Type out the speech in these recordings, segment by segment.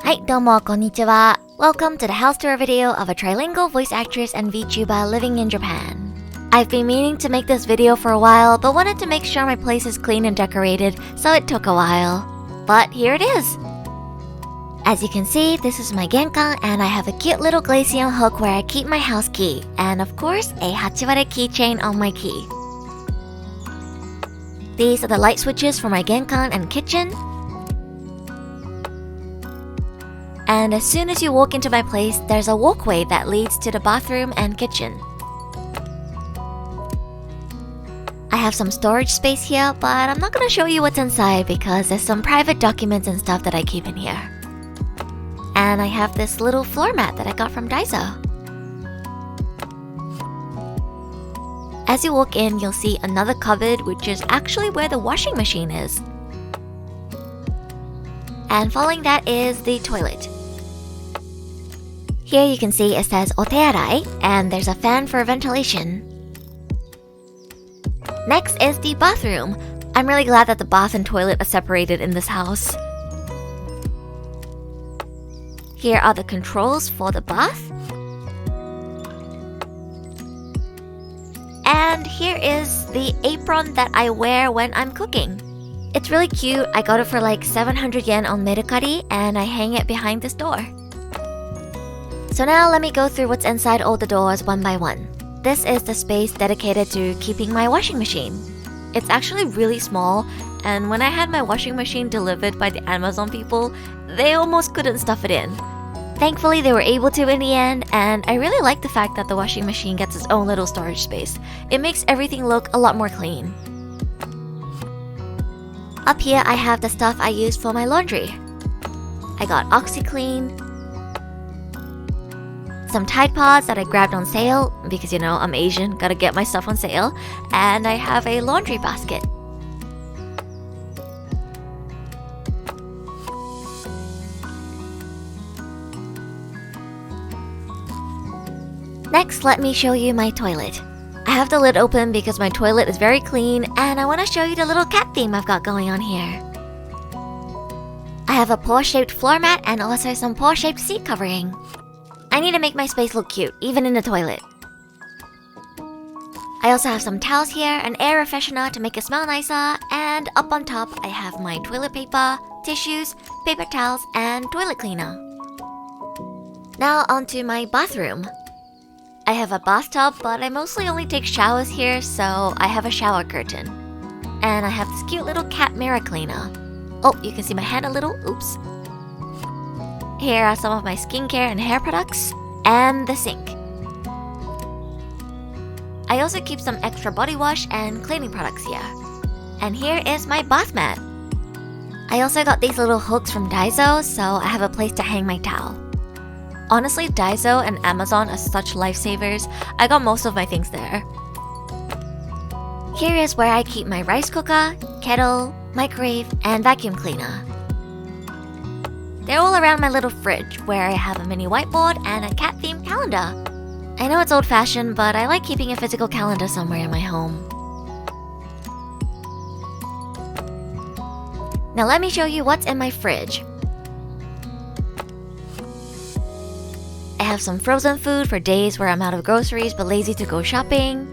はい、どうもこんにちは。Welcome to the house tour video of a trilingual voice actress and Vtuber living in Japan. I've been meaning to make this video for a while, but wanted to make sure my place is clean and decorated, so it took a while. But here it is! As you can see, this is my genkan, and I have a cute little glaceon hook where I keep my house key, and of course, a hachiware keychain on my key. These are the light switches for my genkan and kitchen. And as soon as you walk into my place, there's a walkway that leads to the bathroom and kitchen. I have some storage space here, but I'm not going to show you what's inside because there's some private documents and stuff that I keep in here. And I have this little floor mat that I got from Daiso. As you walk in, you'll see another cupboard, which is actually where the washing machine is. And following that is the toilet. Here you can see it says otearai, and there's a fan for ventilation. Next is the bathroom. I'm really glad that the bath and toilet are separated in this house. Here are the controls for the bath. And here is the apron that I wear when I'm cooking. It's really cute. I got it for like 700 yen on Mercari, and I hang it behind this door. So now let me go through what's inside all the doors one by one. This is the space dedicated to keeping my washing machine. It's actually really small, and when I had my washing machine delivered by the Amazon people, they almost couldn't stuff it in. Thankfully, they were able to in the end, and I really like the fact that the washing machine gets its own little storage space. It makes everything look a lot more clean. Up here, I have the stuff I use for my laundry. I got OxyClean, some Tide Pods that I grabbed on sale, because I'm Asian, gotta get my stuff on sale, and I have a laundry basket. Next, let me show you my toilet. I have the lid open because my toilet is very clean, and I want to show you the little cat theme I've got going on here. I have a paw-shaped floor mat and also some paw-shaped seat covering. I need to make my space look cute, even in the toilet. I also have some towels here, an air freshener to make it smell nicer, and up on top I have my toilet paper, tissues, paper towels, and toilet cleaner. Now onto my bathroom. I have a bathtub, but I mostly only take showers here, so I have a shower curtain. And I have this cute little cat mirror cleaner. Oh, you can see my hand a little, oops. Here are some of my skincare and hair products, and the sink. I also keep some extra body wash and cleaning products here. And here is my bath mat. I also got these little hooks from Daiso, so I have a place to hang my towel. Honestly, Daiso and Amazon are such lifesavers. I got most of my things there. Here is where I keep my rice cooker, kettle, microwave, and vacuum cleaner. They're all around my little fridge, where I have a mini whiteboard and a cat-themed calendar. I know it's old-fashioned, but I like keeping a physical calendar somewhere in my home. Now let me show you what's in my fridge. I have some frozen food for days where I'm out of groceries but lazy to go shopping.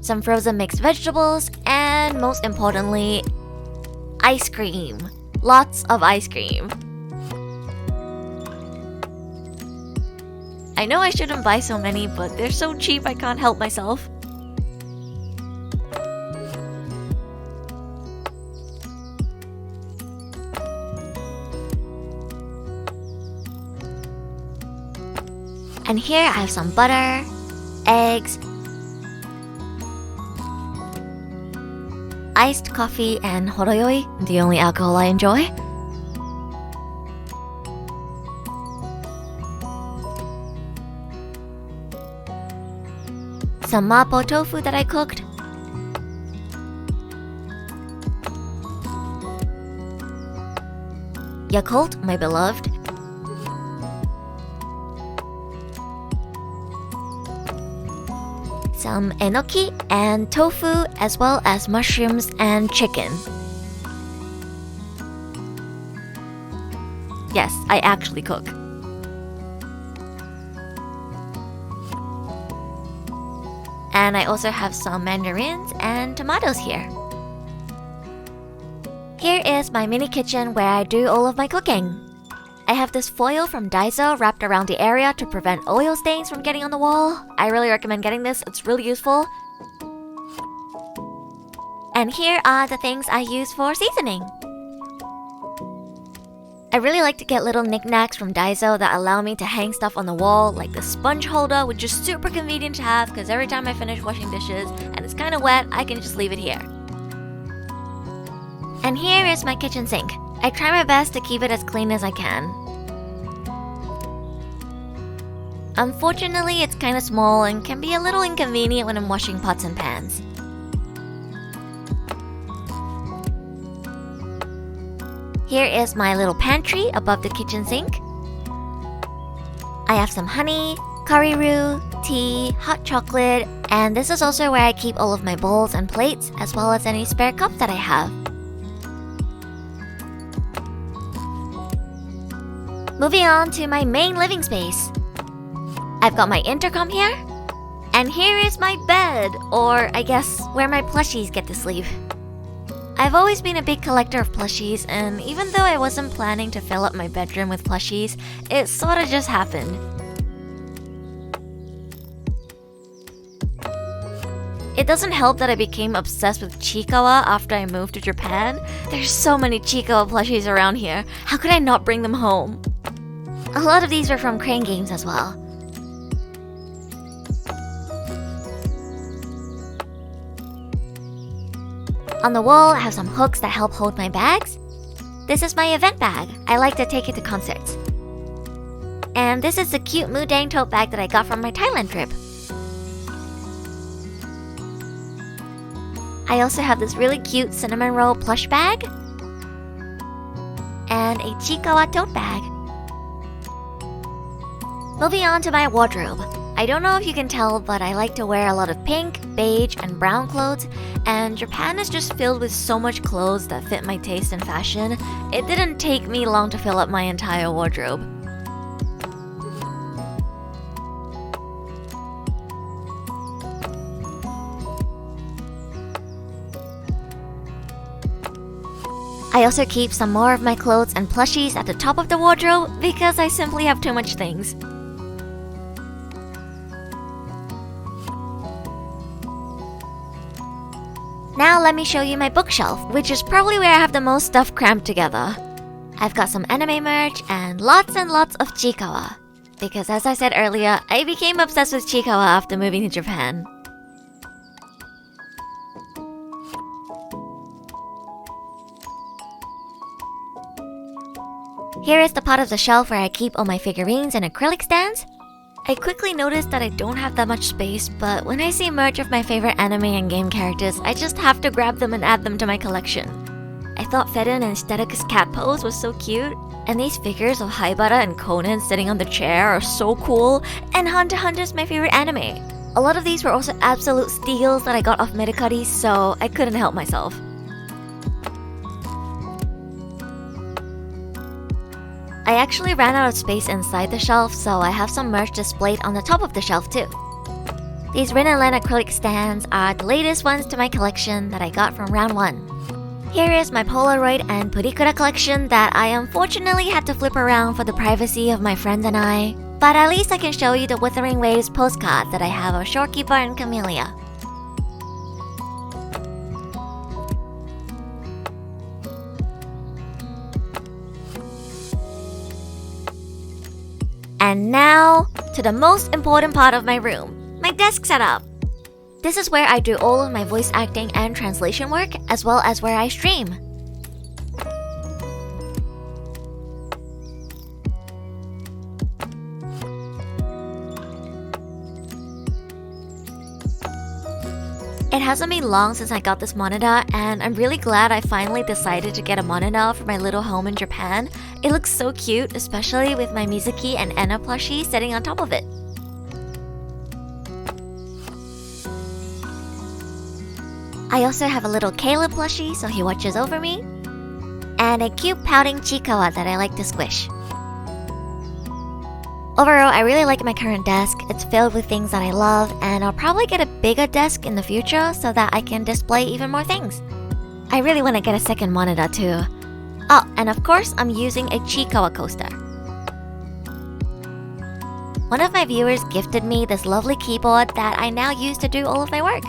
Some frozen mixed vegetables, and most importantly, ice cream. Lots of ice cream. I know I shouldn't buy so many, but they're so cheap I can't help myself. And here I have some butter, eggs, iced coffee, and horoyoi, the only alcohol I enjoy. Some mapo tofu that I cooked. Yakult, my beloved. some enoki and tofu, as well as mushrooms and chicken. Yes, I actually cook. And I also have some mandarins and tomatoes here. Here is my mini kitchen where I do all of my cooking. I have this foil from Daiso wrapped around the area to prevent oil stains from getting on the wall. I really recommend getting this, it's really useful. And here are the things I use for seasoning. I really like to get little knickknacks from Daiso that allow me to hang stuff on the wall, like the sponge holder, which is super convenient to have because every time I finish washing dishes and it's kind of wet, I can just leave it here. And here is my kitchen sink. I try my best to keep it as clean as I can. Unfortunately, it's kind of small and can be a little inconvenient when I'm washing pots and pans. Here is my little pantry above the kitchen sink. I have some honey, curry roux, tea, hot chocolate, and this is also where I keep all of my bowls and plates, as well as any spare cups that I have. Moving on to my main living space. I've got my intercom here, and here is my bed, or I guess where my plushies get to sleep. I've always been a big collector of plushies, and even though I wasn't planning to fill up my bedroom with plushies, it sorta just happened. It doesn't help that I became obsessed with Chiikawa after I moved to Japan. There's so many Chiikawa plushies around here. How could I not bring them home? A lot of these were from Crane Games as well. On the wall, I have some hooks that help hold my bags. This is my event bag. I like to take it to concerts. And this is the cute Mudang tote bag that I got from my Thailand trip. I also have this really cute cinnamon roll plush bag and a Chiikawa tote bag. Moving on to my wardrobe. I don't know if you can tell, but I like to wear a lot of pink, beige, and brown clothes, and Japan is just filled with so much clothes that fit my taste and fashion. It didn't take me long to fill up my entire wardrobe. I also keep some more of my clothes and plushies at the top of the wardrobe because I simply have too much things. Now let me show you my bookshelf, which is probably where I have the most stuff crammed together. I've got some anime merch and lots of Chiikawa. Because as I said earlier, I became obsessed with Chiikawa after moving to Japan. Here is the part of the shelf where I keep all my figurines and acrylic stands. I quickly noticed that I don't have that much space, but when I see merch of my favorite anime and game characters, I just have to grab them and add them to my collection. I thought Fedun and Aesthetic's cat pose was so cute, and these figures of Haibara and Conan sitting on the chair are so cool, and Hunter x Hunter is my favorite anime. A lot of these were also absolute steals that I got off Medicuddy, so I couldn't help myself. I actually ran out of space inside the shelf, so I have some merch displayed on the top of the shelf too. These Rin and Len acrylic stands are the latest ones to my collection that I got from round 1. Here is my Polaroid and Purikura collection that I unfortunately had to flip around for the privacy of my friends and I, but at least I can show you the Wuthering Waves postcard that I have of Shorekeeper and Camellia. And now, to the most important part of my room, my desk setup. This is where I do all of my voice acting and translation work, as well as where I stream. It hasn't been long since I got this monitor, and I'm really glad I finally decided to get a monitor for my little home in Japan. It looks so cute, especially with my Mizuki and Anna plushie sitting on top of it. I also have a little Caleb plushie so he watches over me, and a cute pouting Chikawa that I like to squish. Overall, I really like my current desk. It's filled with things that I love, and I'll probably get a bigger desk in the future so that I can display even more things. I really want to get a second monitor too. Oh, and of course, I'm using a Chikawa coaster. One of my viewers gifted me this lovely keyboard that I now use to do all of my work.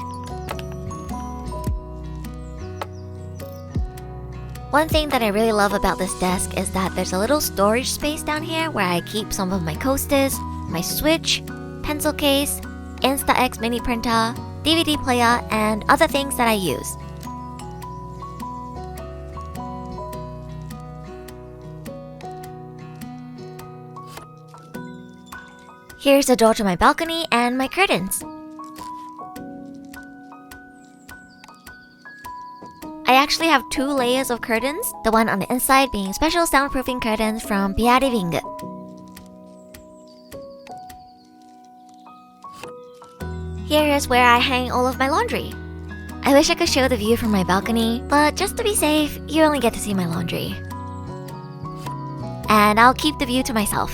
One thing that I really love about this desk is that there's a little storage space down here where I keep some of my coasters, my Switch, pencil case, Instax mini printer, DVD player, and other things that I use. Here's a door to my balcony and my curtains. I actually have 2 layers of curtains, the one on the inside being special soundproofing curtains from Polaroid Wall. Here is where I hang all of my laundry. I wish I could show the view from my balcony, but just to be safe, you only get to see my laundry. And I'll keep the view to myself.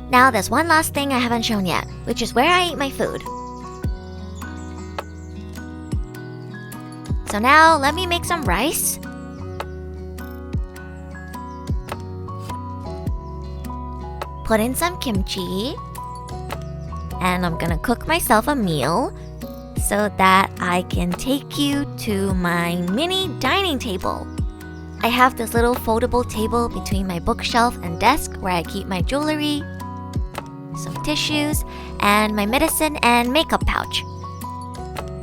Now there's one last thing I haven't shown yet, which is where I eat my food. So now let me make some rice. Put in some kimchi. And I'm gonna cook myself a meal so that I can take you to my mini dining table. I have this little foldable table between my bookshelf and desk where I keep my jewelry, some tissues, and my medicine and makeup pouch.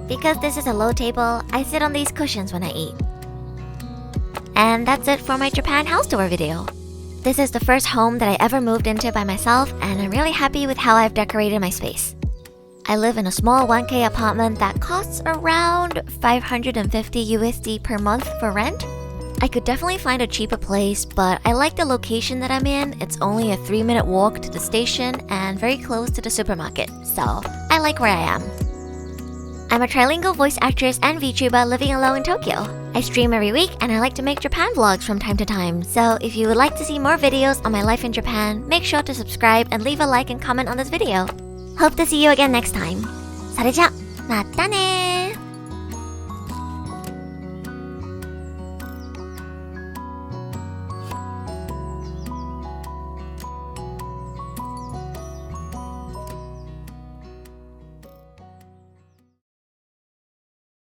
Because this is a low table, I sit on these cushions when I eat. And that's it for my Japan house tour video. This is the first home that I ever moved into by myself, and I'm really happy with how I've decorated my space. I live in a small 1K apartment that costs around 550 USD per month for rent. I could definitely find a cheaper place, but I like the location that I'm in. It's only a 3-minute walk to the station and very close to the supermarket, so I like where I am. I'm a trilingual voice actress and Vtuber living alone in Tokyo. I stream every week and I like to make Japan vlogs from time to time, so if you would like to see more videos on my life in Japan, make sure to subscribe and leave a like and comment on this video. Hope to see you again next time. それじゃ、またねー。